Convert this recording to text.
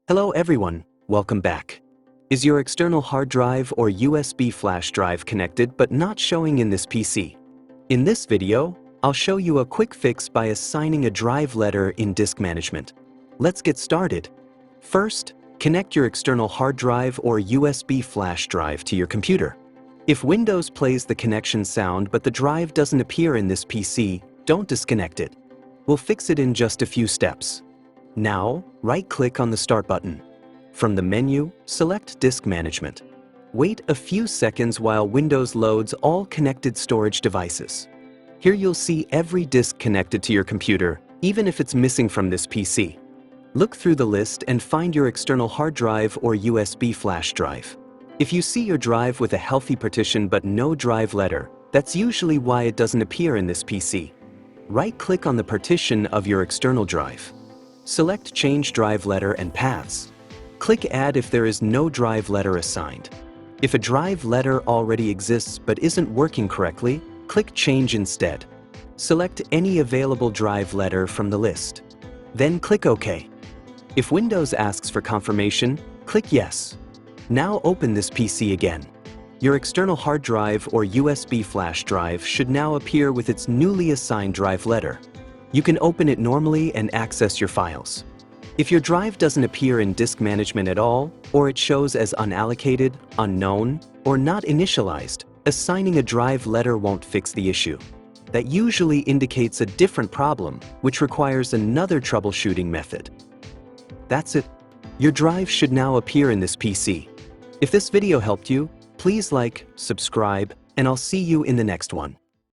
Hello everyone, welcome back. Is your external hard drive or USB flash drive connected but not showing in this PC? In this video, I'll show you a quick fix by assigning a drive letter in Disk Management. Let's get started. First, connect your external hard drive or USB flash drive to your computer. If Windows plays the connection sound but the drive doesn't appear in this PC, don't disconnect it. We'll fix it in just a few steps. Now, right-click on the Start button. From the menu, select Disk Management. Wait a few seconds while Windows loads all connected storage devices. Here you'll see every disk connected to your computer, even if it's missing from this PC. Look through the list and find your external hard drive or USB flash drive. If you see your drive with a healthy partition but no drive letter, that's usually why it doesn't appear in this PC. Right-click on the partition of your external drive. Select Change Drive Letter and Paths. Click Add if there is no drive letter assigned. If a drive letter already exists but isn't working correctly, click Change instead. Select any available drive letter from the list. Then click OK. If Windows asks for confirmation, click Yes. Now open this PC again. Your external hard drive or USB flash drive should now appear with its newly assigned drive letter. You can open it normally and access your files. If your drive doesn't appear in Disk Management at all, or it shows as unallocated, unknown, or not initialized, assigning a drive letter won't fix the issue. That usually indicates a different problem, which requires another troubleshooting method. That's it. Your drive should now appear in this PC. If this video helped you, please like, subscribe, and I'll see you in the next one.